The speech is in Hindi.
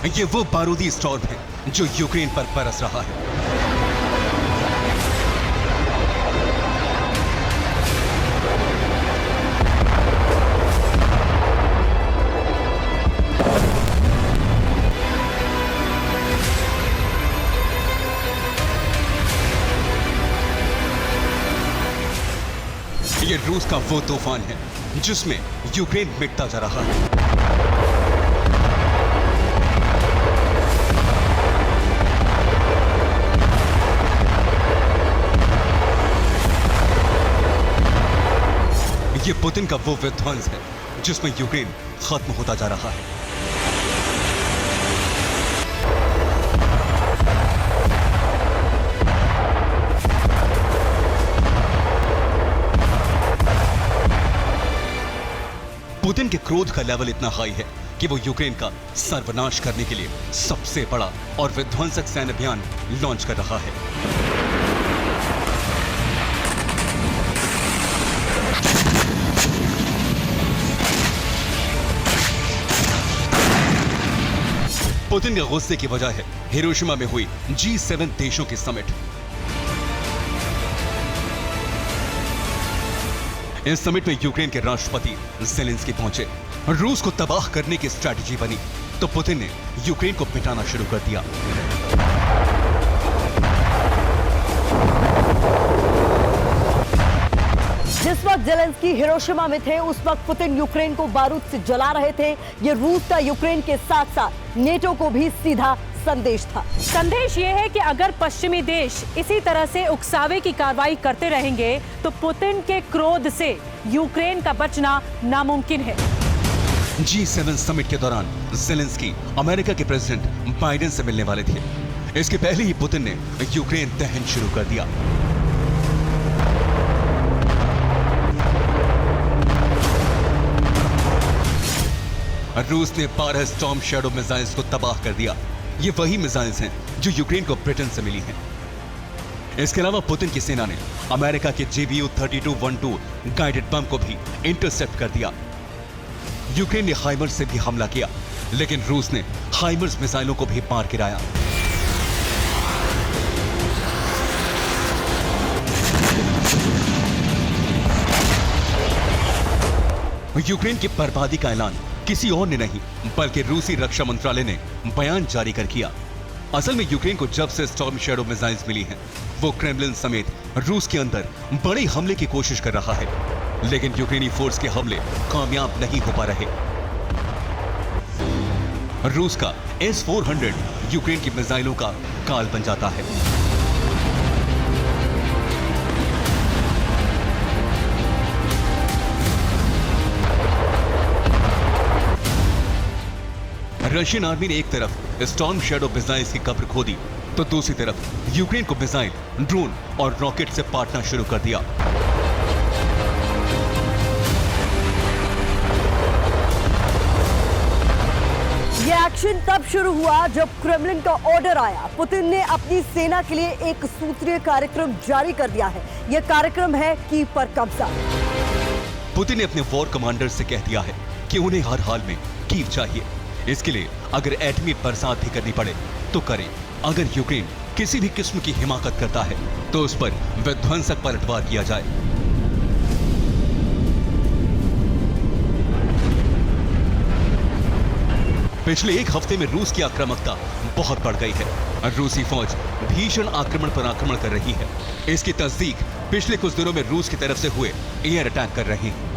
ये वो बारूदी स्टॉर्म है जो यूक्रेन पर बरस रहा है। ये रूस का वो तूफान है जिसमें यूक्रेन मिटता जा रहा है। ये पुतिन का वो विध्वंस है जिसमें यूक्रेन खत्म होता जा रहा है। पुतिन के क्रोध का लेवल इतना हाई है कि वो यूक्रेन का सर्वनाश करने के लिए सबसे बड़ा और विध्वंसक सैन्य अभियान लॉन्च कर रहा है। पुतिन के गुस्से की वजह है हिरोशिमा में हुई G7 देशों की समिट। इस समिट में यूक्रेन के राष्ट्रपति ज़ेलेंस्की पहुंचे। रूस को तबाह करने की स्ट्रैटेजी बनी तो पुतिन ने यूक्रेन को मिटाना शुरू कर दिया। जिस वक्त ज़ेलेंस्की हिरोशिमा में थे उस वक्त पुतिन यूक्रेन को बारूद से जला रहे थे। ये रूस का यूक्रेन के साथ साथ नेटो को भी सीधा संदेश था। संदेश ये है कि अगर पश्चिमी देश इसी तरह से उकसावे की कार्रवाई करते रहेंगे तो पुतिन के क्रोध से यूक्रेन का बचना नामुमकिन है। G7 समिट के दौरान ज़ेलेंस्की अमेरिका के प्रेसिडेंट बाइडेन से मिलने वाले थे। इसके पहले ही पुतिन ने यूक्रेन दहन शुरू कर दिया। रूस ने 12 स्टॉर्म शैडो मिसाइल्स को तबाह कर दिया। ये वही मिसाइल्स हैं जो यूक्रेन को ब्रिटेन से मिली हैं। इसके अलावा पुतिन की सेना ने अमेरिका के JBU-3212 गाइडेड बम को भी इंटरसेप्ट कर दिया। यूक्रेन ने हाइमर्स से भी हमला किया, लेकिन रूस ने हाइमर्स मिसाइलों को भी मार गिराया। यूक्रेन की बर्बादी का ऐलान किसी और ने नहीं बल्कि रूसी रक्षा मंत्रालय ने बयान जारी कर किया। असल में यूक्रेन को जब से स्टॉर्म शैडो मिसाइल्स मिली हैं, वो क्रेमलिन समेत रूस के अंदर बड़े हमले की कोशिश कर रहा है, लेकिन यूक्रेनी फोर्स के हमले कामयाब नहीं हो पा रहे। रूस का S-400 यूक्रेन की मिसाइलों का काल बन जाता है। रशियन आर्मी ने एक तरफ स्टॉर्म शैडो मिसाइल्स की कब्र खोदी तो दूसरी तरफ यूक्रेन को मिसाइल, ड्रोन और रॉकेट से पाटना शुरू कर दिया। ये एक्शन तब शुरू हुआ जब क्रेमलिन का ऑर्डर आया। पुतिन ने अपनी सेना के लिए एक सूत्रीय कार्यक्रम जारी कर दिया है। यह कार्यक्रम है कीव पर कब्जा। पुतिन ने अपने वॉर कमांडर से कह दिया है कि उन्हें हर हाल में कीव चाहिए। इसके लिए अगर एटमी बरसात भी करनी पड़े तो करें। अगर यूक्रेन किसी भी किस्म की हिमाकत करता है तो उस पर विध्वंसक पलटवार किया जाए। पिछले एक हफ्ते में रूस की आक्रामकता बहुत बढ़ गई है। रूसी फौज भीषण आक्रमण पर आक्रमण कर रही है। इसकी तस्दीक पिछले कुछ दिनों में रूस की तरफ से हुए एयर अटैक कर रही है।